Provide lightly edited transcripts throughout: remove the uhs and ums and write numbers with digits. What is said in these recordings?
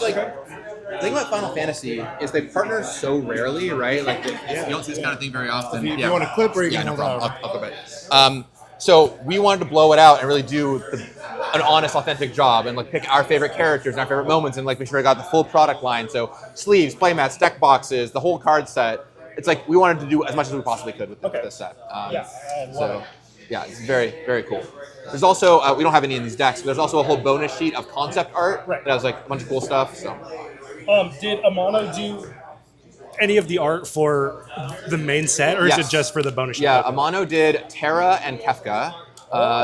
like the thing about Final Fantasy is they partner so rarely, right? Like you don't see this kind of thing very often. If you want a clip, or you can no hold problem. out. I'll clip it. So we wanted to blow it out and really do an honest, authentic job and like pick our favorite characters and our favorite moments and like make sure I got the full product line. So sleeves, playmats, deck boxes, the whole card set. It's like we wanted to do as much as we possibly could with this set. Yeah, it's very, very cool. There's also, we don't have any in these decks, but there's also a whole bonus sheet of concept art that has like a bunch of cool stuff. So, did Amano do any of the art for the main set, or is it just for the bonus sheet? Yeah, Amano did Terra and Kefka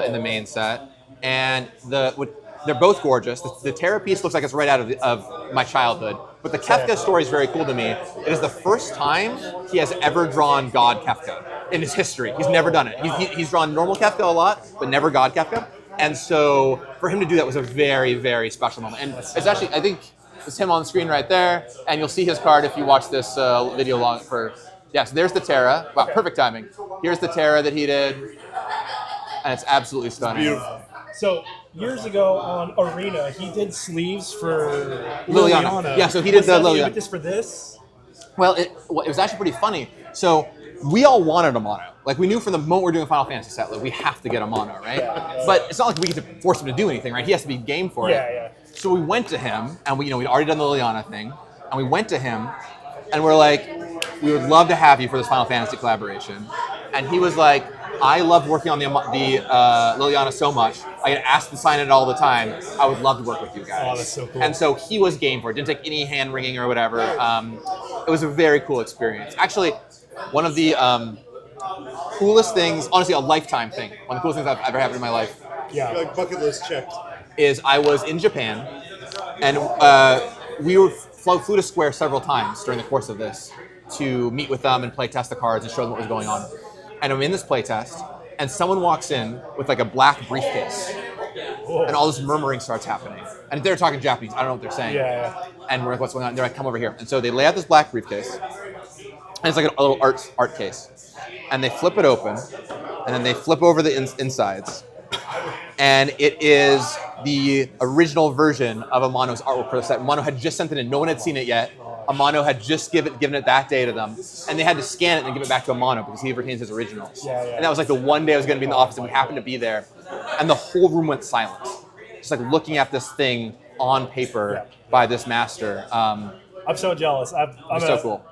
in the main set, and they're both gorgeous. The Terra piece looks like it's right out of my childhood, but the Kefka story is very cool to me. It is the first time he has ever drawn God Kefka in his history. He's never done it. He's drawn normal Kefka a lot, but never God Kefka. And so for him to do that was a very, very special moment. And it's actually, I think, it's him on the screen right there, and you'll see his card if you watch this video long for. Yeah, so there's the Terra. Wow, perfect timing. Here's the Terra that he did, and it's absolutely stunning. It's beautiful. So years ago on Arena, he did sleeves for Liliana. Yeah, so he did the Liliana. Just for this? Well, it was actually pretty funny. So we all wanted a mono. Like we knew from the moment we're doing a Final Fantasy set, like we have to get a mono, right? But it's not like we get to force him to do anything, right? He has to be game for it. Yeah. So we went to him, and we'd already done the Liliana thing, and we went to him, and we're like, we would love to have you for this Final Fantasy collaboration. And he was like, I loved working on the Liliana so much. I get asked to sign it all the time. I would love to work with you guys. Oh, that's so cool. And so he was game for it. Didn't take any hand wringing or whatever. It was a very cool experience. Actually, one of the coolest things, honestly, a lifetime thing. One of the coolest things I've ever happened in my life. Yeah. Like bucket list checked. Is I was in Japan, and we flew to Square several times during the course of this to meet with them and play test the cards and show them what was going on. And I'm in this playtest, and someone walks in with like a black briefcase, and all this murmuring starts happening. And they're talking Japanese. I don't know what they're saying. Yeah. And we're like, what's going on? They're like, come over here. And so they lay out this black briefcase, and it's like a little art case. And they flip it open, and then they flip over the insides. And it is the original version of Amano's artwork for the set. Amano had just sent it in. No one had seen it yet. Amano had just given it that day to them. And they had to scan it and give it back to Amano because he retains his originals. And that was like the one day I was going to be in the office, and we happened to be there. And the whole room went silent. Just like looking at this thing on paper by this master. I'm so jealous. I'm so cool.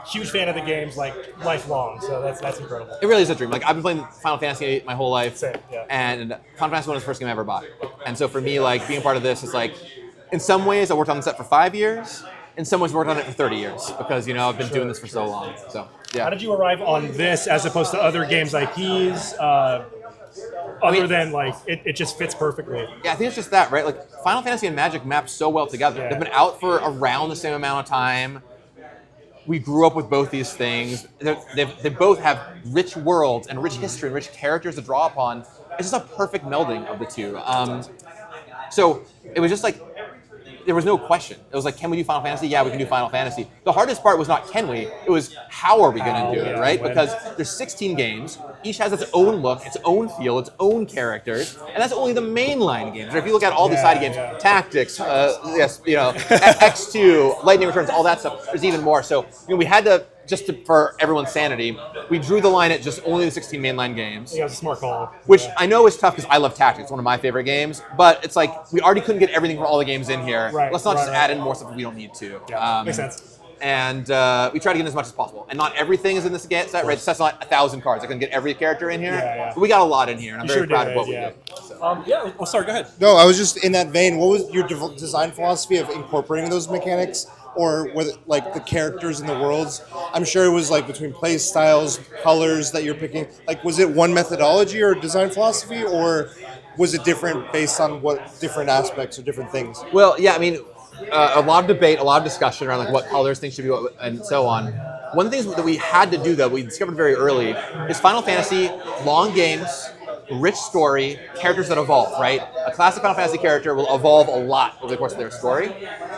Huge fan of the games, like lifelong. So that's incredible. It really is a dream. Like I've been playing Final Fantasy VIII my whole life, Same, yeah. And Final Fantasy 1 was the first game I ever bought. And so for me, like being part of this is like, in some ways I worked on the set for 5 years. In some ways I worked on it for 30 years because I've been doing this for so long. So yeah. How did you arrive on this as opposed to other games IPs? Other than like it just fits perfectly. Yeah, I think it's just that, right? Like Final Fantasy and Magic map so well together. Yeah. They've been out for around the same amount of time. We grew up with both these things. They both have rich worlds and rich history and rich characters to draw upon. It's just a perfect melding of the two. So it was just like, there was no question. It was like, can we do Final Fantasy? Yeah, we can do Final Fantasy. The hardest part was not can we, it was how are we going to do it, right? Because there's 16 games. Each has its own look, its own feel, its own characters. And that's only the mainline games. Or if you look at all the side games, Tactics, X2, Lightning Returns, all that stuff, there's even more. So we had to, for everyone's sanity, we drew the line at just only the 16 mainline games. Yeah, it was a smart call. Which I know is tough because I love Tactics. It's one of my favorite games. But it's like, we already couldn't get everything from all the games in here. Let's not just add in more stuff that we don't need to. Yeah, makes sense. And we try to get in as much as possible. And not everything is in this set, right? The set's not 1,000 cards. I couldn't get every character in here. But we got a lot in here, and I'm very proud of what we did. So. Sorry, go ahead. No, I was just in that vein. What was your design philosophy of incorporating those mechanics? Or whether like the characters in the worlds? I'm sure it was like between play styles, colors that you're picking. Like, was it one methodology or design philosophy, or was it different based on what different aspects or different things? Well, yeah, I mean, a lot of debate, a lot of discussion around like what colors things should be, and so on. One of the things that we had to do, though, we discovered very early, is Final Fantasy, long games, rich story, characters that evolve, right? A classic Final Fantasy character will evolve a lot over the course of their story.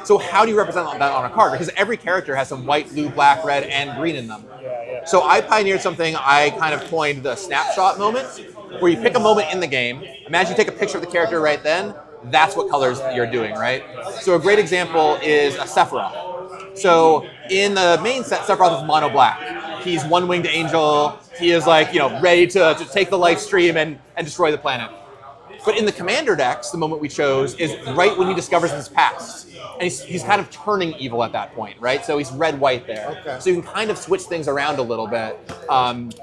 So how do you represent that on a card? Because every character has some white, blue, black, red, and green in them. So I pioneered something I kind of coined the snapshot moment, where you pick a moment in the game, imagine you take a picture of the character right then, that's what colors you're doing, right? So a great example is a Sephiroth. So in the main set, Sephiroth is mono black. He's one-winged angel. He is like, ready to take the life stream and destroy the planet. But in the commander decks, the moment we chose is right when he discovers his past. And he's kind of turning evil at that point, right? So he's red-white there. Okay. So you can kind of switch things around a little bit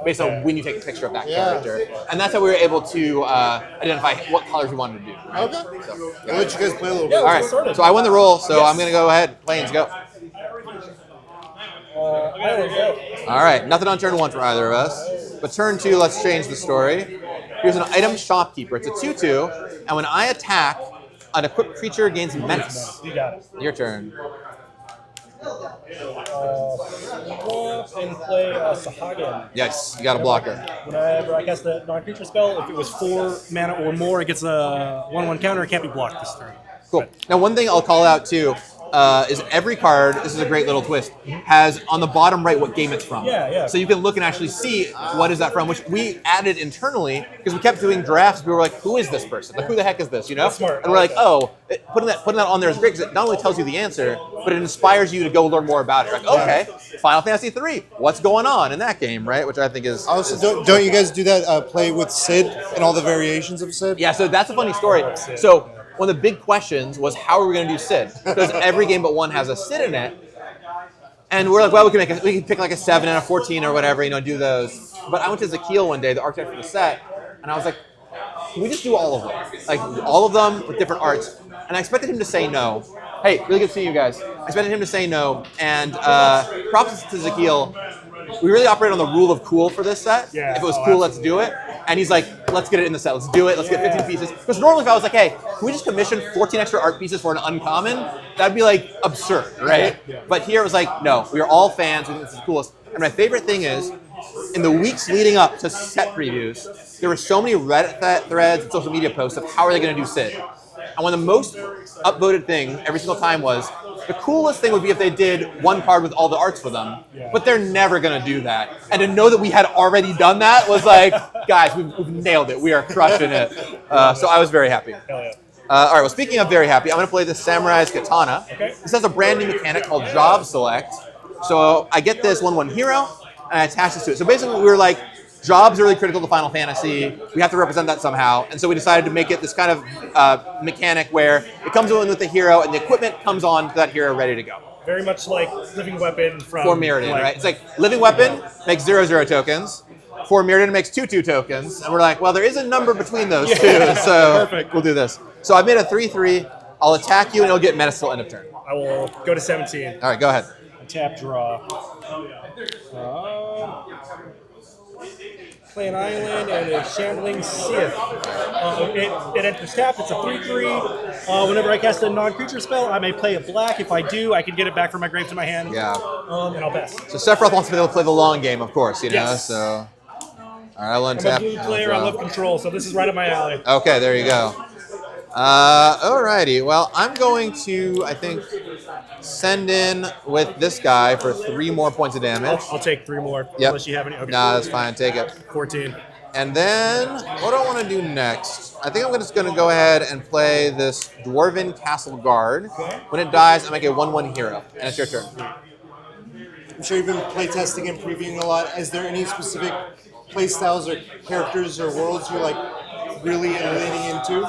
based on when you take a picture of that character. And that's how we were able to identify what colors we wanted to do. Right? Okay. So, I'll let you guys play a little bit. all right, so I won the roll, so I'm going to go ahead. Planes, go. All right, nothing on turn 1 for either of us. But turn 2, let's change the story. Here's an item shopkeeper. It's a 2/2, and when I attack, an equipped creature gains menace. You got it. Your turn. Swap and play Sahagin. Yes, you got a blocker. Whenever I cast the non-creature spell, if it was 4 mana or more, it gets a 1/1 counter. It can't be blocked this turn. Cool. Now, one thing I'll call out too is every card, this is a great little twist, has on the bottom right what game it's from. Yeah. So you can look and actually see what is that from, which we added internally because we kept doing drafts. We were like, who is this person? Like, who the heck is this? That's smart. And we're like, putting that on there is great because it not only tells you the answer, but it inspires you to go learn more about it. You're like, okay, Final Fantasy III, what's going on in that game, right? Which I think is... Also, don't you guys do that play with Sid and all the variations of Sid? Yeah, so that's a funny story. So one of the big questions was how are we going to do Sid? Because every game but one has a Sid in it. And we're like, well, we can pick like a 7 and a 14 or whatever, do those. But I went to Zakil one day, the architect for the set, and I was like, can we just do all of them? Like, all of them with different arts. And I expected him to say no. Hey, really good to see you guys. I expected him to say no. And props to Zakil. We really operate on the rule of cool for this set. Yeah. If it was cool, let's do it. And he's like, let's get it in the set. Let's do it. Let's get 15 pieces. Because normally if I was like, hey, can we just commission 14 extra art pieces for an uncommon? That'd be like absurd, right? Yeah. But here it was like, no, we are all fans. We think this is the coolest. And my favorite thing is, in the weeks leading up to set previews, there were so many Reddit threads and social media posts of how are they going to do Sid. And one of the most upvoted things every single time was, the coolest thing would be if they did one card with all the arts for them, but they're never going to do that. And to know that we had already done that was like, guys, we've nailed it. We are crushing it. So I was very happy. Hell yeah. All right, well, speaking of very happy, I'm going to play the Samurai's Katana. Okay. This has a brand new mechanic called Job Select. So I get this 1/1 hero, and I attach this to it. So basically, we were like, jobs are really critical to Final Fantasy. We have to represent that somehow. And so we decided to make it this kind of mechanic where it comes in with the hero, and the equipment comes on to that hero ready to go. Very much like Living Weapon from... For Mirrodin, right? It's like Living Weapon makes 0/0 tokens. For Mirrodin makes 2/2 tokens. And we're like, well, there is a number between those two, so Perfect. we'll do this. So I made a 3/3. I'll attack you, and it'll get menace till end of turn. I will go to 17. All right, go ahead. Tap, draw. Play an island and a shambling Sith. It enters tapped. It's a 3/3. Whenever I cast a non-creature spell, I may play a black. If I do, I can get it back from my grave to my hand. Yeah. And I'll pass. So Sephiroth wants to be able to play the long game, of course, Yes. So, all right, I'll I'm a untap. blue player. I love control, so this is right up my alley. Okay, there you go. Alrighty. Well, I'm going to, I think, send in with this guy for 3 more points of damage. I'll take 3 more. Yep. Unless you have any. Okay. Nah, that's fine. Take it. 14. And then, what do I want to do next? I think I'm just going to go ahead and play this Dwarven Castle Guard. Okay. When it dies, I make a 1/1 hero, and it's your turn. I'm sure you've been playtesting and previewing a lot. Is there any specific play styles or characters or worlds you're like really leaning into?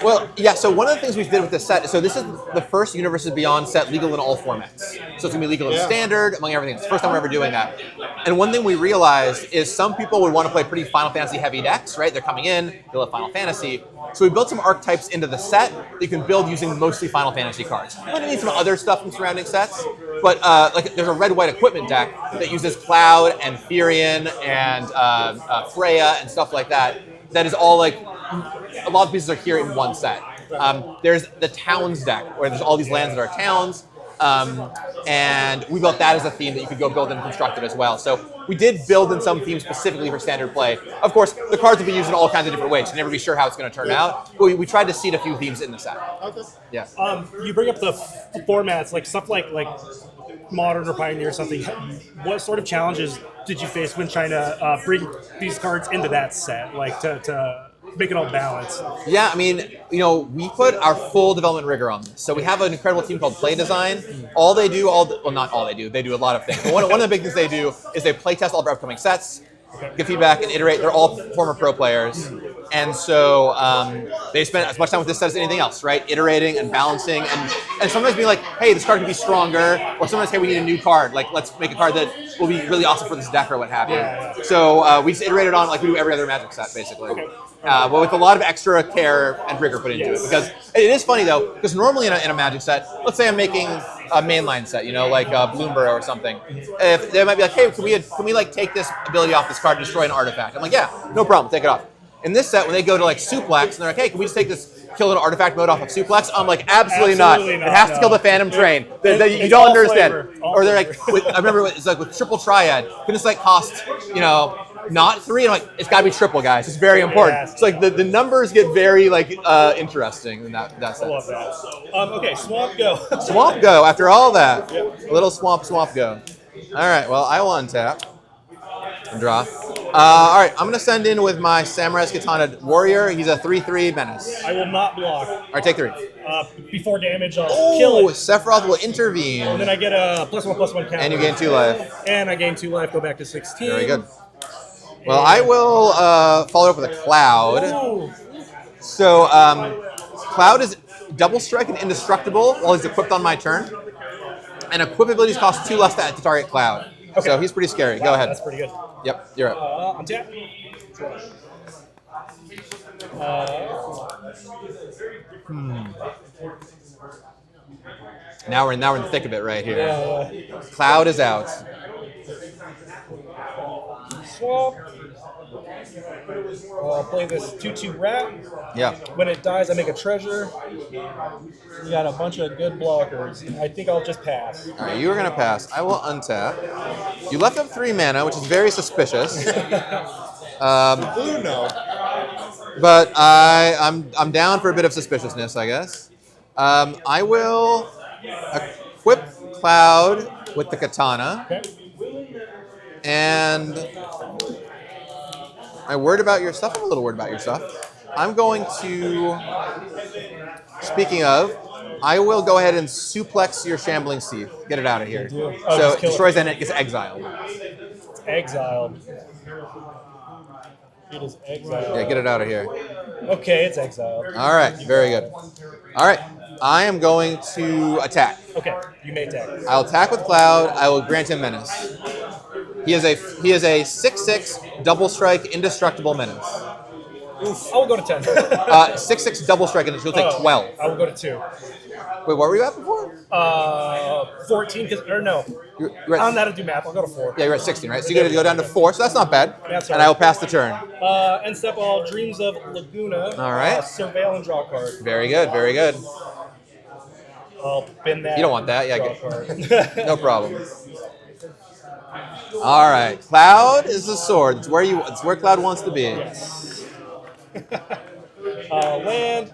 Well, yeah, so one of the things we did with this set, so this is the first Universes Beyond set legal in all formats. So it's going to be legal in Standard, among everything. It's the first time we're ever doing that. And one thing we realized is some people would want to play pretty Final Fantasy heavy decks, right? They're coming in, they love Final Fantasy. So we built some archetypes into the set that you can build using mostly Final Fantasy cards. You might need some other stuff from surrounding sets, but like there's a red-white equipment deck that uses Cloud and Furion and Freya and stuff like that. That is all like, a lot of pieces are here in one set. There's the Towns deck, where there's all these lands that are towns, and we built that as a theme that you could go build and construct it as well. So we did build in some themes specifically for standard play. Of course, the cards will be used in all kinds of different ways. You'll never be sure how it's going to turn out, but we tried to seed a few themes in the set. Okay. Yeah. You bring up the formats, like stuff like Modern or Pioneer or something. What sort of challenges did you face when trying to bring these cards into that set? Like to make it all balanced. Yeah, I mean, we put our full development rigor on this. So we have an incredible team called Play Design. All they do, well, not all they do a lot of things. But one of the big things they do is they play test all of our upcoming sets, give feedback, and iterate. They're all former pro players. And so they spend as much time with this set as anything else, right? Iterating and balancing, and sometimes being like, hey, this card can be stronger, or sometimes, hey, we need a new card. Like, let's make a card that will be really awesome for this deck or what have you. So we just iterated on like we do every other Magic set, basically. But with a lot of extra care and rigor put into it. Because it is funny, though, because normally in a Magic set, let's say I'm making a mainline set, like Bloomberg or something. If they might be like, hey, can we like take this ability off this card and destroy an artifact? I'm like, yeah, no problem, take it off. In this set, when they go to like Suplex, and they're like, hey, can we just take this kill an artifact mode off of Suplex? I'm like, absolutely not. It has to kill the Phantom Train. You don't understand. Or they're like, I remember it's like with Triple Triad, can this like cost, not 3? I'm like, it's got to be triple, guys. It's very important. It's like the numbers get very like interesting in that sense. I love that. Okay, Swamp Go. Swamp Go. After all that, a little Swamp Go. All right. Well, I will untap and draw. All right. I'm gonna send in with my Samurai's Katana Warrior. He's a 3/3 menace. I will not block. All right, take 3. Before damage, I'll kill it. Sephiroth will intervene. And then I get a +1/+1 counter. And you gain 2 life. And I gain 2 life. Go back to 16. Very good. Well, I will follow up with a Cloud. Ooh. So, Cloud is double strike and indestructible while he's equipped on my turn. And equip abilities cost 2 less to target Cloud. Okay. So he's pretty scary. Go ahead. That's pretty good. Yep, you're up. Untap. Now we're in the thick of it right here. Yeah. Cloud is out. Swamp. I'll play this 2/2 rat. Yeah. When it dies, I make a treasure. You got a bunch of good blockers. I think I'll just pass. All right, you are gonna pass. I will untap. You left up 3 mana, which is very suspicious. Blue, no. But I'm down for a bit of suspiciousness, I guess. I will equip Cloud with the Katana. Okay. And I'm worried about your stuff. I'm a little worried about your stuff. I'm going to, speaking of, I will go ahead and suplex your Shambling Seath. Get it out of here. So it destroys and it gets exiled. It's exiled. It is exiled. Yeah, get it out of here. Okay, it's exiled. All right, very good. All right, I am going to attack. Okay, you may attack. I'll attack with Cloud. I will grant him Menace. He is a 6/6 double strike indestructible menace. Oof. I will go to 10. 6/6 double strike and she'll take 12. I will go to 2. Wait, what were you at before? 14, or no. You're I'm at, not to do math. I'll go to 4. yeah, you're at 16, right? So you're going to go down to 4, so that's not bad. That's and right. I will pass the turn. End step, all Dreams of Laguna. All right. Surveil and draw card. Very good, very good. I'll bin that. You don't want that, yeah. Draw Good. card. No problem. All right, Cloud is the sword. It's where Cloud wants to be. Yes. Land.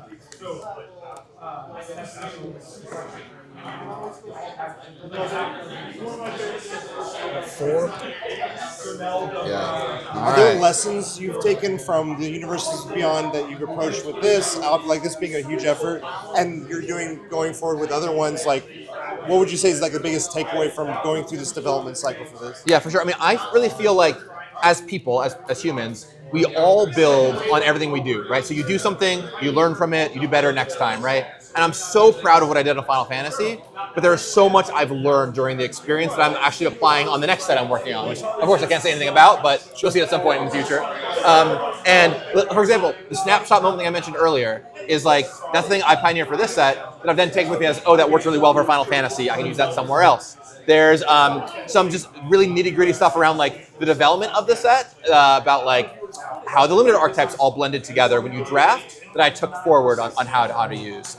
Four. Yeah. All Are there right. lessons you've taken from the universes beyond that you've approached with this, like this being a huge effort, and you're going forward with other ones? Like, what would you say is like the biggest takeaway from going through this development cycle for this? Yeah, for sure. I mean, I really feel like as people, as humans, we all build on everything we do, right? So you do something, you learn from it, you do better next time, right? And I'm so proud of what I did on Final Fantasy, but there is so much I've learned during the experience that I'm actually applying on the next set I'm working on, which of course I can't say anything about, but you'll see it at some point in the future. And for example, the snapshot moment thing I mentioned earlier is like, that's the thing I pioneered for this set that I've then taken with me as, oh, that works really well for Final Fantasy, I can use that somewhere else. There's some just really nitty-gritty stuff around like the development of the set, about like how the limited archetypes all blended together when you draft that I took forward on how to use.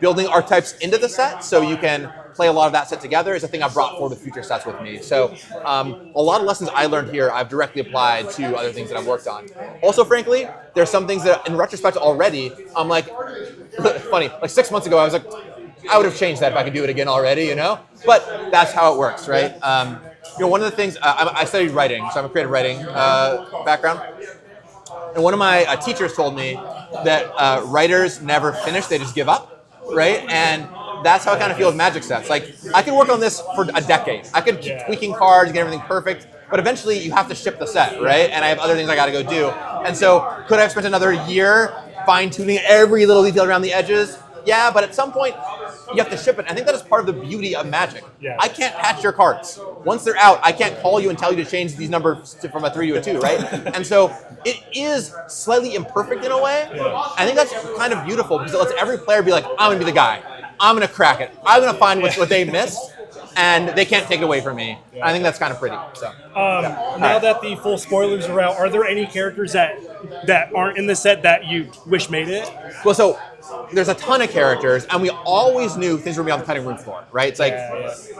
Building archetypes into the set so you can play a lot of that set together is a thing I've brought forward with future sets with me. So a lot of lessons I learned here I've directly applied to other things that I've worked on. Also, frankly, there's some things that in retrospect already, I'm like, funny, like 6 months ago I was like, I would have changed that if I could do it again already, you know? But that's how it works, right? You know, one of the things, I studied writing, so I'm a creative writing background. And one of my teachers told me that writers never finish; they just give up, right? And that's how I kind of feel with Magic sets. Like, I could work on this for a decade. I could keep tweaking cards, get everything perfect, but eventually you have to ship the set, right? And I have other things I got to go do. And so, could I have spent another year fine-tuning every little detail around the edges? Yeah, but at some point, you have to ship it. I think that is part of the beauty of Magic. Yeah. I can't patch your cards. Once they're out, I can't call you and tell you to change these numbers from a 3 to a 2, right? And so it is slightly imperfect in a way. Yeah. I think that's kind of beautiful because it lets every player be like, I'm going to be the guy. I'm going to crack it. I'm going to find what they missed, and they can't take it away from me. Yeah. I think that's kind of pretty. So now that the full spoilers are out, are there any characters that aren't in the set that you wish made it? Well, so there's a ton of characters, and we always knew things were going to be on the cutting room floor, right? It's like,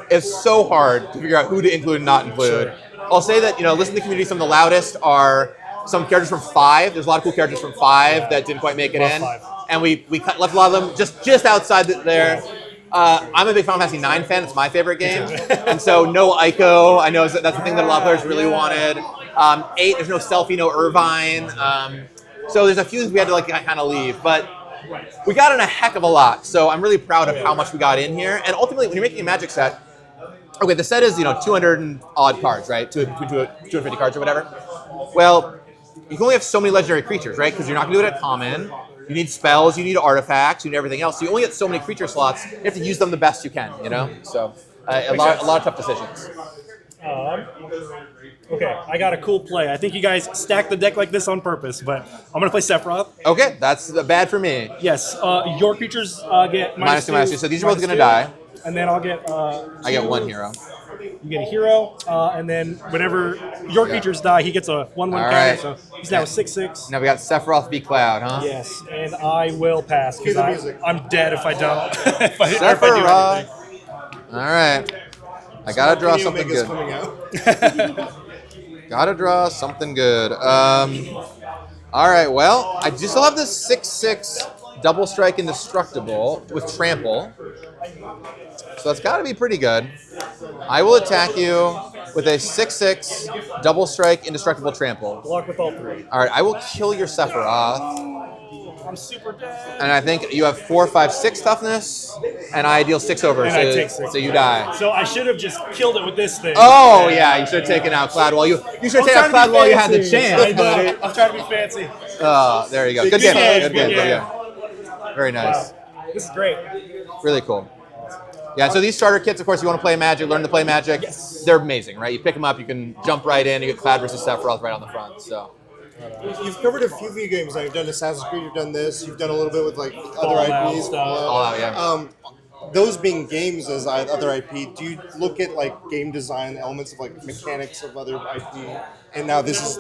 it's so hard to figure out who to include and not include. Sure. I'll say that, listen to the community, some of the loudest are some characters from 5. There's a lot of cool characters from 5 that didn't quite make it in. 5. And we left a lot of them just outside there. I'm a big Final Fantasy 9 fan. It's my favorite game. And so no Ico. I know that's the thing that a lot of players really wanted. 8, there's no Selfie, no Irvine. So there's a few we had to kind of leave. But we got in a heck of a lot. So I'm really proud of how much we got in here. And ultimately, when you're making a Magic set, okay, the set is 200 and odd cards, right? 250 cards or whatever. Well, you can only have so many legendary creatures, right? Because you're not going to do it at common. You need spells, you need artifacts, you need everything else. So you only get so many creature slots. You have to use them the best you can, So a lot of tough decisions. Okay, I got a cool play. I think you guys stacked the deck like this on purpose, but I'm going to play Sephiroth. Okay, that's bad for me. Yes, your creatures get -2, -2. So these are both going to die. And then I'll get... I get 1 hero. You get a hero, and then whenever your creatures die, he gets a 1/1 counter. Right. So he's now a 6/6. Now we got Sephiroth v. Cloud, huh? Yes, and I will pass because I'm dead if I don't. Sephiroth. All right. I gotta draw something good. Coming out. Gotta draw something good. All right. Well, I just still have this 6/6 double strike indestructible with trample. So that's got to be pretty good. I will attack you with a 6/6 double strike indestructible trample. Block with all 3. All right, I will kill your Sephiroth. I'm super dead. And I think you have 4, 5, 6 toughness, and I deal 6 over, and so, I take 6. So you die. So I should have just killed it with this thing. Oh yeah, you should have taken out Cloud while you should have taken out Cloud while you had the chance. I know. I'm trying to be fancy. Oh, there you go. Good game. Good game. Yeah. Very nice. Wow. This is great. Really cool. Yeah, so these starter kits, of course, you want to play Magic, learn to play Magic. Yes. They're amazing, right? You pick them up, you can jump right in, you get Cloud versus Sephiroth right on the front. So You've covered a few video games. Now. You've done Assassin's Creed. You've done this. You've done a little bit with other IPs. All out, yeah. Those being games as other IP, do you look at game design elements of mechanics of other IP? And now this is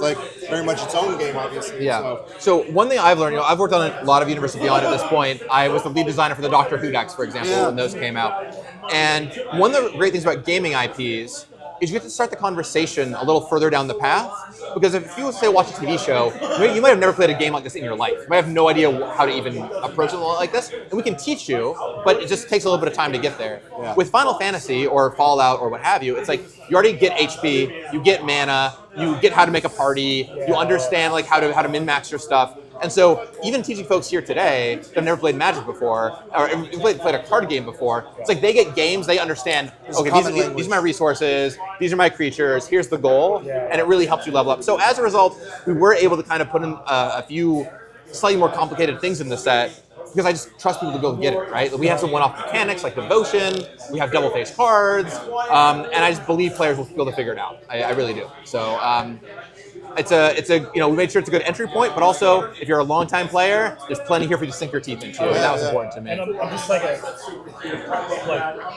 very much its own game, obviously. Yeah. So one thing I've learned, I've worked on a lot of Universe Beyond at this point. I was the lead designer for the Doctor Who decks, for example, when those came out. And one of the great things about gaming IPs is you get to start the conversation a little further down the path. Because if you say watch a TV show, you might have never played a game like this in your life. You might have no idea how to even approach it like this. And we can teach you, but it just takes a little bit of time to get there. Yeah. With Final Fantasy or Fallout or what have you, it's you already get HP, you get mana, you get how to make a party, you understand how to min-max your stuff. And so even teaching folks here today that have never played Magic before, or played a card game before, it's they get games, they understand, okay, these are my resources, these are my creatures, here's the goal, and it really helps you level up. So as a result, we were able to kind of put in a few slightly more complicated things in the set, because I just trust people to go get it, right? We have some one-off mechanics like Devotion, we have double-face cards, and I just believe players will be able to figure it out. I really do. So it's a we made sure it's a good entry point, but also if you're a long-time player, there's plenty here for you to sink your teeth into, and that was important to me. And I'm just a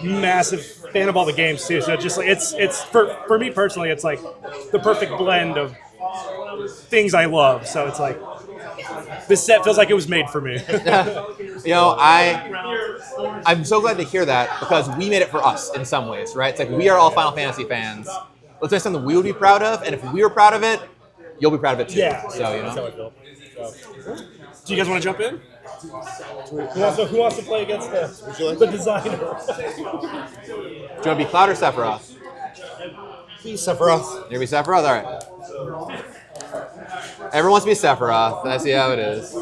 massive fan of all the games too. So just it's for me personally, it's the perfect blend of things I love. So it's this set feels like it was made for me. I'm so glad to hear that because we made it for us in some ways, right? It's we are all Final Fantasy fans. Let's make something we would be proud of, and if we were proud of it, you'll be proud of it too. Yeah. So that's how I feel. Do you guys want to jump in? Who wants to play against the designer? Do you want to be Cloud or Sephiroth? Be Sephiroth. You're going to be Sephiroth? All right. Everyone wants to be Sephiroth. I see how it is.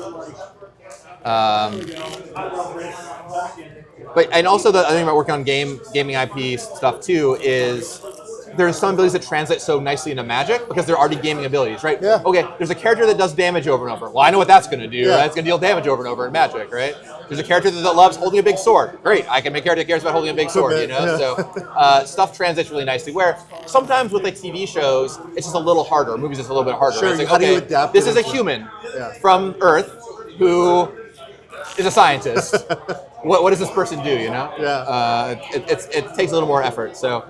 But and also the other thing about working on gaming IP stuff too is there's some abilities that translate so nicely into Magic because they're already gaming abilities, right? Yeah. Okay, there's a character that does damage over and over. Well, I know what that's going to do. Yeah. Right? It's going to deal damage over and over in Magic, right? There's a character that loves holding a big sword. Great, I can make a character that cares about holding a big sword, you know? Yeah. So stuff translates really nicely. Where sometimes with like TV shows, it's just a little harder. Movies, it's a little bit harder. Sure, It's like, how do you okay, adapt this it is a into- human Yeah. from Earth who is a scientist. What does this person do? You know? Yeah. It takes a little more effort. So,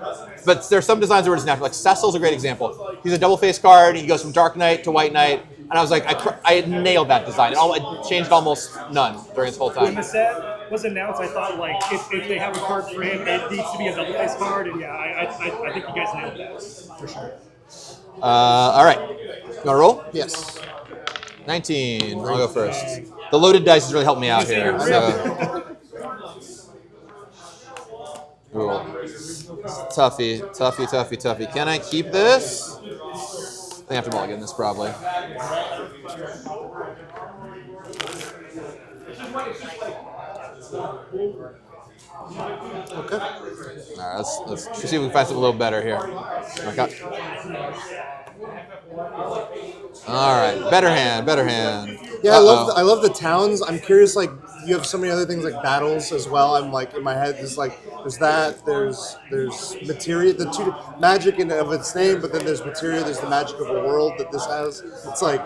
but there's some designs that were just natural. Like Cecil's a great example. He's a double face card. He goes from Dark Knight to White Knight, and I was like, I nailed that design. It changed almost none during this whole When time. the set was announced, I thought like if they have a card for him, it needs to be a double face card, and yeah, I think you guys nailed that for sure. All right, you want to roll? Yes. 19. I'll go first. The loaded dice has really helped me out here. So. Cool. Toughy. Can I keep this? I think I have to mulligan this probably. Okay. All right, let's see if we can find something a little better here. Okay. All right, better hand. Yeah, I love the towns. I'm curious, like, you have so many other things like battles as well. I'm like, in my head, there's materia, the two magic in of its name, but then there's materia, there's the magic of a world that this has. It's like,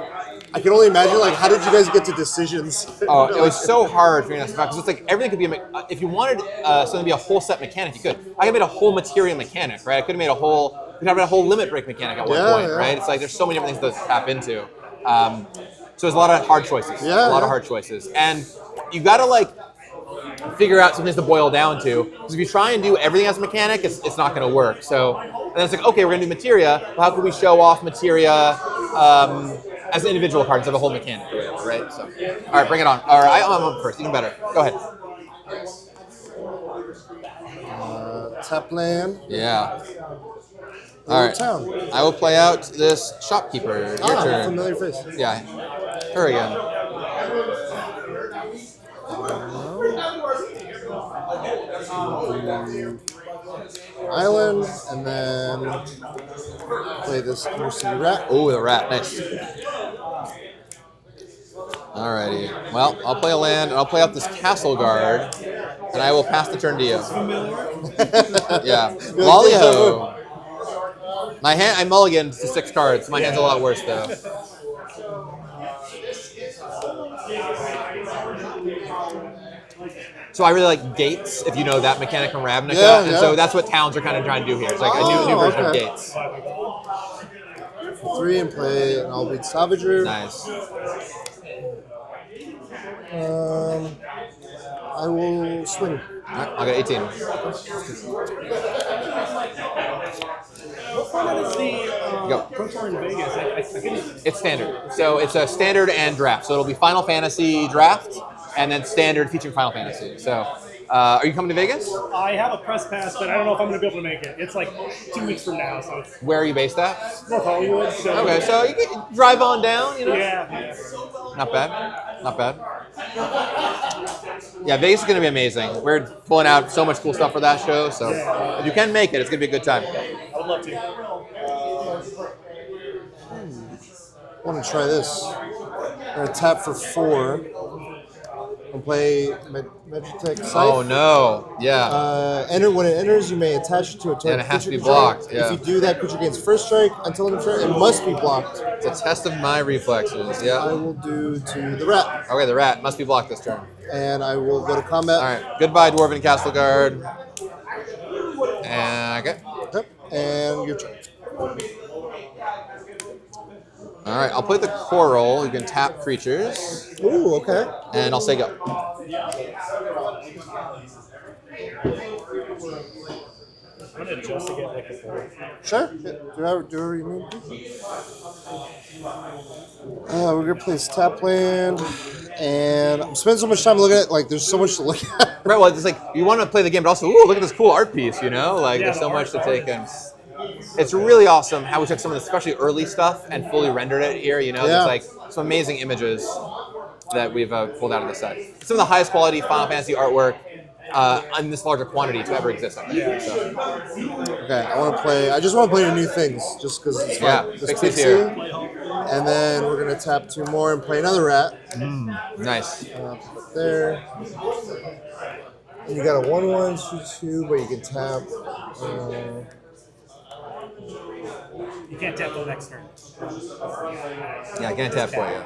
I can only imagine, like, how did you guys get to decisions? Oh, it was so hard figuring this out because it's like everything could be. If you wanted something to be a whole set mechanic, you could. I could have made a whole materia mechanic, right? I could have made a whole. We could have made a whole limit break mechanic at one point, right? It's like there's so many different things to tap into. So there's a lot of hard choices. A lot of hard choices, and you gotta like figure out some things to boil down to. Because if you try and do everything as a mechanic, it's not going to work. So, and then it's like, okay, we're going to do materia. Well, how can we show off materia as an individual card instead of a whole mechanic or whatever, right? So, all right, bring it on. All right, I'm up first. Even better. Go ahead. Tap land. Yeah. All right. Town. I will play out this shopkeeper. Your turn. Familiar face. Yeah. Her again. Island, and then play this Undercity Rat. Oh, the rat. Nice. Alrighty. Well, I'll play a land, and I'll play out this Castle Guard, and I will pass the turn to you. Yeah. Lolly-ho. My hand, I mulliganed to 6 cards. My hand's a lot worse, though. So I really like Gates, if you know that mechanic from Ravnica. Yeah, and so that's what towns are kind of trying to do here. It's like a new version of Gates. 3 and play an all beat Savager. Nice. I will swing. Right, I'll get 18. What format is the Go. Pro Tour in Vegas? I couldn't. It's standard. So it's a standard and draft. So it'll be Final Fantasy draft and then standard featuring Final Fantasy. So are you coming to Vegas? I have a press pass, but I don't know if I'm going to be able to make it. It's like 2 weeks from now, so it's Where are you based at? North Hollywood. So Okay, so you can drive on down, you know? yeah. Not bad. Not bad. Yeah, Vegas is going to be amazing. We're pulling out so much cool stuff for that show. So if you can make it, it's going to be a good time. I would love to. I want to try this. I'm going to tap for 4 and play Magitech Scythe. Oh, no. Yeah. When it enters, you may attach it to a target. And it has to be creature blocked, control. yeah. If you do that, creature gains first strike until end of turn. It must be blocked. It's a test of my reflexes. I Yeah. will do to the rat, Okay, the rat must be blocked this turn. and I will go to combat. All right. Goodbye, Dwarven Castle Guard. And okay. Yep. And your turn. All right. I'll play the Coral. You can tap creatures, Ooh, okay. and I'll say go. I'm going to adjust to get like a 4. Sure. Yeah, do whatever you need. We're going to play this tap land, and I'm spending so much time looking at like there's so much to look at. Right. Well, it's like you want to play the game, but also, ooh, look at this cool art piece. You know, like Yeah, there's so the much to art take in. it's really awesome how we took some of the especially early stuff and fully rendered it here. You know, Yeah. there's like some amazing images that we've pulled out of the set. Some of the highest quality Final Fantasy artwork in this larger quantity to ever exist. I think. So, Okay, I just want to play the new things, just because it's fun. yeah, Just Pixie's here. and then we're gonna tap 2 more and play another rat. Nice. Put there. And you got a 1/1, 2/2, but you can tap. You can't tap the next turn. Yeah, I can't tap for you.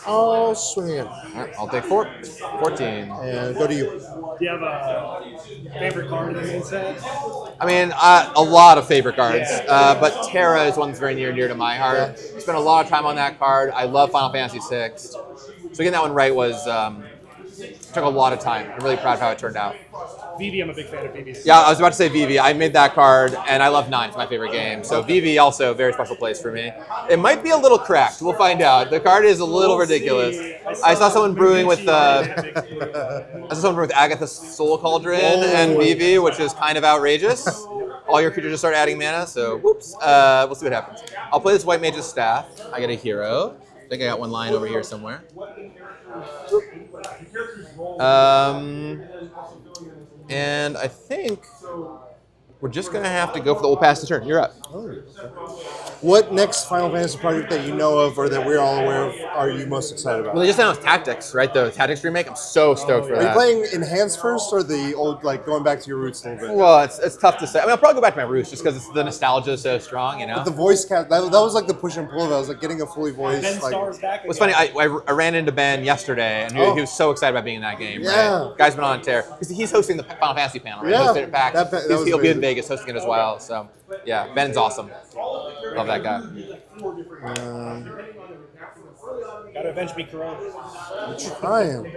I'll swing again All right, I'll take 14. and go to you. Do you have a favorite card in the main set? I mean, a lot of favorite cards, but Terra is one that's very near and dear to my heart. Spent a lot of time on that card. I love Final Fantasy VI. So getting that one right was took a lot of time. I'm really proud of how it turned out. Vivi, I'm a big fan of Vivi's. Yeah, I was about to say Vivi. I made that card, and I love 9. It's my favorite game. So Vivi also a very special place for me. It might be a little cracked. We'll find out. The card is a little ridiculous. I saw someone brewing with Agatha Soul Cauldron and Vivi, which is kind of outrageous. All your creatures just start adding mana, so whoops. We'll see what happens. I'll play this White Mage's Staff. I get a hero. I think I got one lying over here somewhere. And I think we're just going to have to go for the old pass the turn. You're up. What next Final Fantasy project that you know of or that we're all aware of are you most excited about? Well, they just announced Tactics, right? The Tactics remake. I'm so stoked for Are you that. playing Enhanced first or the old, like going back to your roots a little bit? Well, it's tough to say. I mean, I'll probably go back to my roots just because the nostalgia is so strong, you know? But the voice cast, that was like the push and pull of it. I was like getting a fully voiced. Ben Like, Starr's back. What's funny, I ran into Ben yesterday, and he was so excited about being in that game. Yeah. Right? Guy's been on a tear. He's hosting the Final Fantasy panel, right? Yeah. Hosted at PAX. That was He'll be in amazing. Vegas hosting it as well. So, yeah, Ben's awesome. Love that guy. Gotta avenge me, Corona. Trying.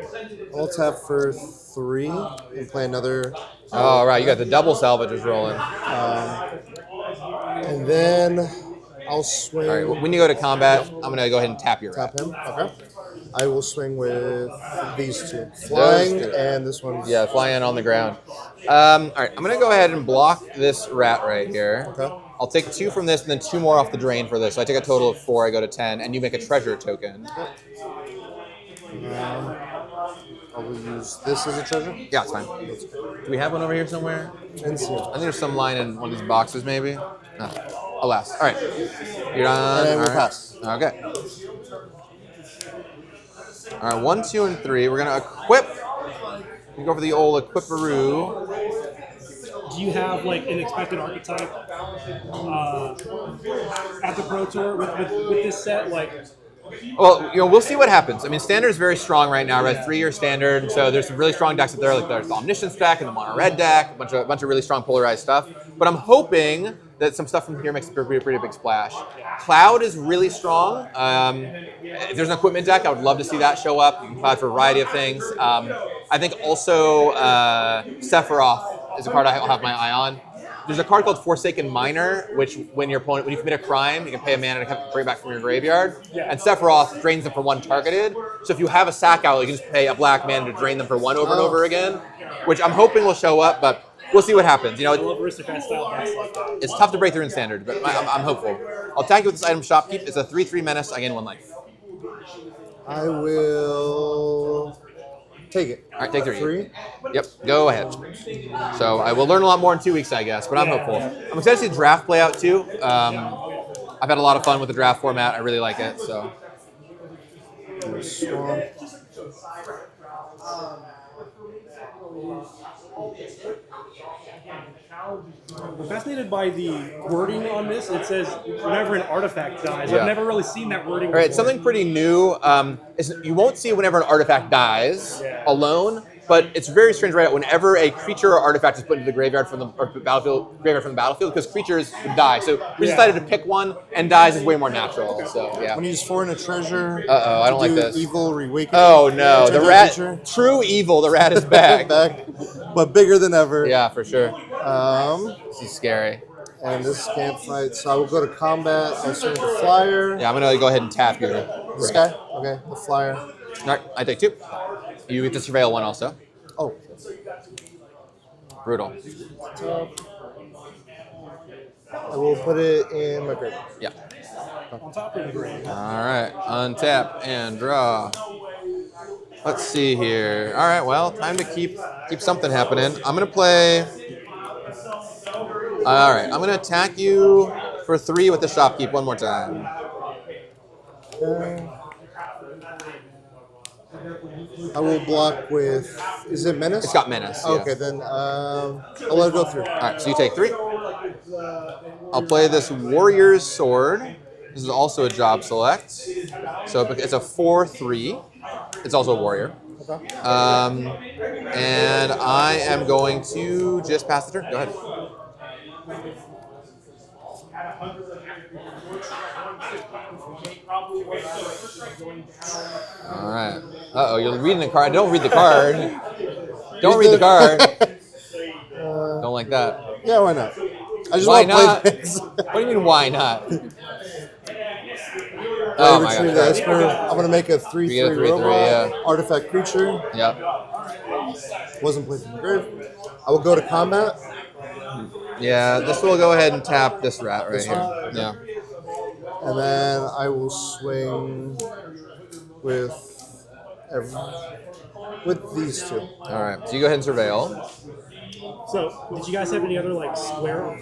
I'll tap for 3 and play another. Oh, right. You got the double salvages rolling. And then I'll swing. All right. When you go to combat, I'm going to go ahead and tap your rat. Tap him. Okay. I will swing with these 2. Flying two. and this one. Yeah, fly in on the ground. All right. I'm going to go ahead and block this rat right here. Okay. I'll take 2 from this and then 2 more off the drain for this. So I take a total of 4. I go to 10, and you make a treasure token. I will use this as a treasure. Yeah, it's fine. Do we have one over here somewhere? And see. I think there's some line in one of these boxes, maybe. No. Alas. All right. You're on. And we'll All right. pass. Okay. All right. 1, 2, and 3. We're gonna equip. We go for the old equiparoo. Do you have like an expected archetype at the Pro Tour with this set? Like, Well, we'll see what happens. I mean, Standard is very strong right now, right? 3-year Standard. So there's some really strong decks up there, like there's the Omniscience deck and the Mono Red deck, a bunch of really strong polarized stuff. But I'm hoping that some stuff from here makes a pretty big splash. Cloud is really strong. If there's an equipment deck, I would love to see that show up. You can Cloud for a variety of things. I think also Sephiroth is a card I'll have my eye on. There's a card called Forsaken Miner, which when you commit a crime, you can pay a mana to bring it back from your graveyard. Yeah. And Sephiroth drains them for 1 targeted. So if you have a sack out, you can just pay a black mana to drain them for 1 over and over again, which I'm hoping will show up, but we'll see what happens. I love aristocrat style decks like that. It's tough to break through in Standard, but I'm hopeful. I'll attack you with this item Shopkeep. It's a 3/3 menace. I gain 1 life. I will take it. All right, take 3. 3. Yep, go ahead. So I will learn a lot more in 2 weeks, I guess, but I'm hopeful. I'm excited to see the draft play out too. I've had a lot of fun with the draft format. I really like it. So. Swamp. I'm fascinated by the wording on this. It says whenever an artifact dies. Yeah. I've never really seen that wording. All right, before. something pretty new. You won't see it whenever an artifact dies alone, but it's very strange, right? Whenever a creature or artifact is put into the graveyard from the battlefield, because creatures would die. So we decided to pick one, and dies is way more natural. So yeah. When you use 4 in a treasure. Uh-oh, I don't like this. Evil reawakening. Oh no, the Treasure rat, creature. true evil. The rat is back. Back, but bigger than ever. Yeah, for sure. This is scary. And this can't fight, so I will go to combat. I'll swing the flyer. Yeah, I'm gonna go ahead and tap here. This guy? Okay, the flyer. All right, I take 2. You get to surveil 1 also. Oh. Brutal. I will put it in my grave. Yeah. On top of the grave. All right. Untap and draw. Let's see here. All right. Well, time to keep something happening. I'm gonna play. All right. I'm gonna attack you for 3 with the shopkeep one more time. I will block with. Is it menace? It's got menace. Yeah. Okay, then I'll let it go through. All right. So you take 3. I'll play this warrior's sword. This is also a job select. So it's a 4/3. It's also a warrior. Okay. And I am going to just pass the turn. Go ahead. All right. Uh-oh, you're reading the card. Don't read the card. Don't read the card. Don't like that. Yeah, why not? I just Why want to play not? this. What do you mean, why not? Oh my God. God. I'm gonna make a 3/3 You get a 3/3, robot, yeah. artifact creature. Yep. Wasn't placed in the grave. I will go to combat. Yeah, this will go ahead and tap this rat right here. Yeah. And then I will swing with these two. All right. So you go ahead and surveil. So, did you guys have any other like Square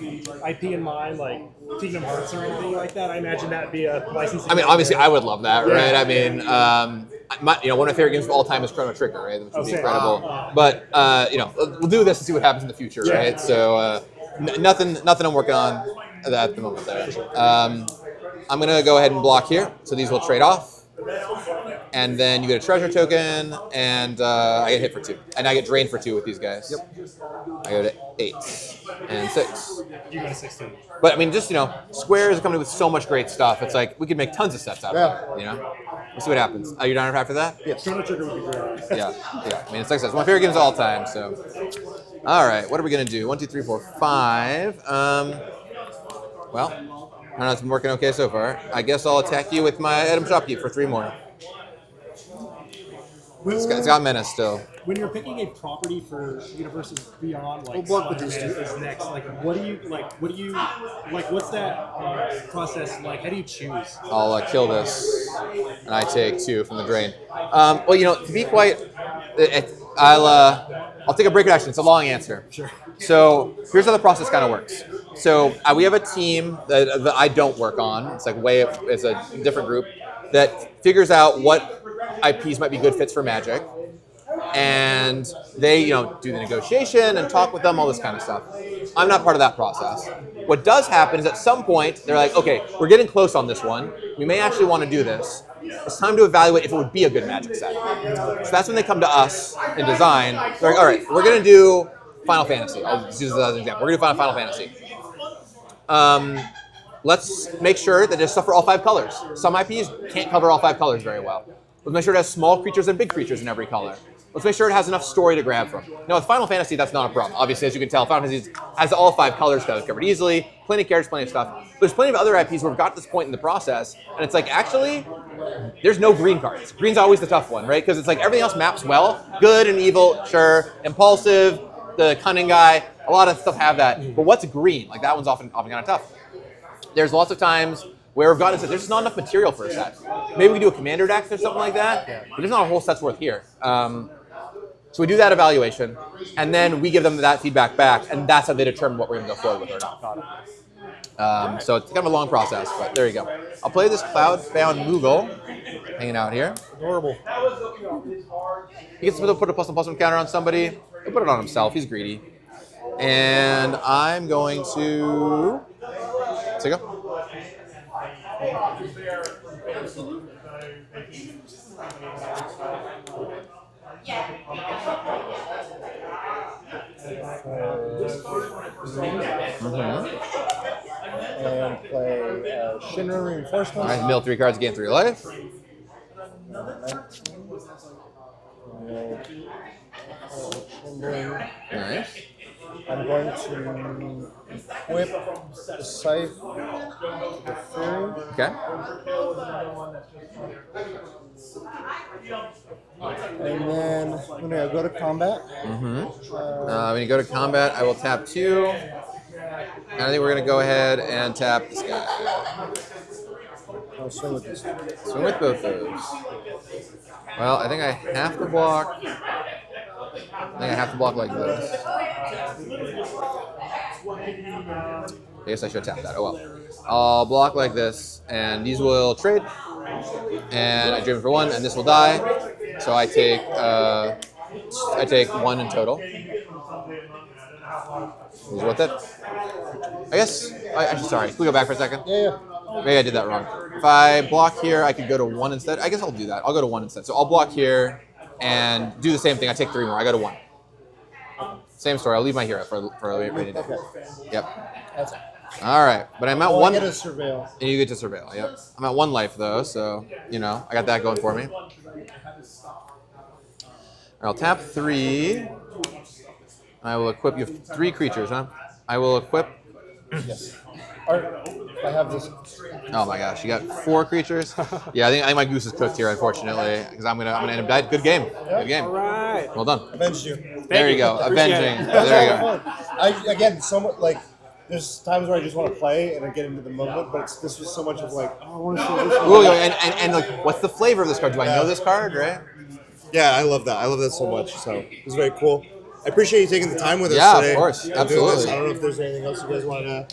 IP in mind, like Kingdom Hearts or anything like that? I imagine that'd be a licensing. I mean, obviously, I would love that, Yeah. right? I mean, one of my favorite games of all time is Chrono Trigger, right? Which would be same. incredible. But we'll do this and see what happens in the future, Yeah. right? So nothing I'm working on at the moment there. I'm gonna go ahead and block here, so these will trade off. And then you get a treasure token, and I get hit for 2. And I get drained for 2 with these guys. Yep. I go to 8 and 6. You go to 16. But I mean, just, Square is a company with so much great stuff. It's like, we could make tons of sets out of it, We'll see what happens. Are you down after that? Yes. Chrono Trigger would be great. Yeah. I mean, it's like I said, it's my favorite games of all time, so. All right, what are we going to do? 1, 2, 3, 4, 5. Well, I don't know, it's been working okay so far. I guess I'll attack you with my item shopkeep for 3 more. It's got menace still. When you're picking a property for Universes Beyond, like We'll block with these Spider-Man two. is next, like what do you what's that process like? How do you choose? I'll kill this, and I take 2 from the drain. Well, to be quite, I'll take a break of action. It's a long answer. Sure. So here's how the process kind of works. So we have a team that I don't work on. It's like it's a different group that figures out what IPs might be good fits for Magic, and they do the negotiation and talk with them, all this kind of stuff. I'm not part of that process. What does happen is at some point they're like, okay, we're getting close on this one. We may actually want to do this. It's time to evaluate if it would be a good Magic set. So that's when they come to us in design. They're like, all right, we're going to do Final Fantasy. I'll just use this as an example. We're going to do Final Fantasy. Let's make sure that there's stuff for all 5 colors. Some IPs can't cover all 5 colors very well. Let's make sure it has small creatures and big creatures in every color. Let's make sure it has enough story to grab from. Now with Final Fantasy, that's not a problem. Obviously, as you can tell, Final Fantasy has all 5 colors covered easily. Plenty of characters, plenty of stuff. But there's plenty of other IPs where we've got to this point in the process, and it's like, actually, there's no green cards. Green's always the tough one, right? Because it's like everything else maps well. Good and evil, sure. Impulsive, the cunning guy, a lot of stuff have that. But what's green? Like that one's often kind of tough. There's lots of times where we've gotten to there's just not enough material for a set. Maybe we do a commander deck or something like that, but there's not a whole set's worth here. So we do that evaluation, and then we give them that feedback back, and that's how they determine what we're going to go forward with or not. So it's kind of a long process, but there you go. I'll play this Cloud-bound Moogle, hanging out here. Adorable. He gets to put a +1/+1 counter on somebody. He'll put it on himself. He's greedy. And I'm going to... Let's go. And play Shinra Reinforcement. All right, mill 3 cards, gain 3 life. Nice. I'm going to equip the Scythe with Fury. Okay. And then when I go to combat, When you go to combat, I will tap 2. And I think we're going to go ahead and tap this guy. I'll swing with this. Swing with both those. Well, I think I have to block. I think I have to block like this. I guess I should tap that. Oh well. I'll block like this, and these will trade. And I dream for 1, and this will die. So I take 1 in total. Is what that? I guess. Actually, sorry. Can we go back for a second? Yeah. Maybe I did that wrong. If I block here, I could go to 1 instead. I guess I'll do that. I'll go to 1 instead. So I'll block here and do the same thing. I take 3 more. I go to 1. Same story. I'll leave my hero for a rainy day. Okay. Yep. That's it. All right. But I'm at Oh, 1. I get to surveil. And you get to surveil. Yep. I'm at 1 life though, so I got that going for me. I'll tap 3. I will equip. You have 3 creatures, huh? I will equip. Yes. I have this. Oh my gosh, you got 4 creatures. Yeah, I think my goose is cooked here, unfortunately, because I'm gonna end up dead. Good game. Good game. All right. Well done. Avenged you. There you go. Appreciate Avenging. it. There you go. Again, somewhat like there's times where I just want to play and I get into the moment, but this was so much of like, oh, I want to show this. Ooh, and like, what's the flavor of this card? Do I know this card, right? Yeah, I love that. I love that so much. So it was very cool. I appreciate you taking the time with us Yeah, today. of course. and doing Absolutely. this. I don't know if there's anything else you guys want to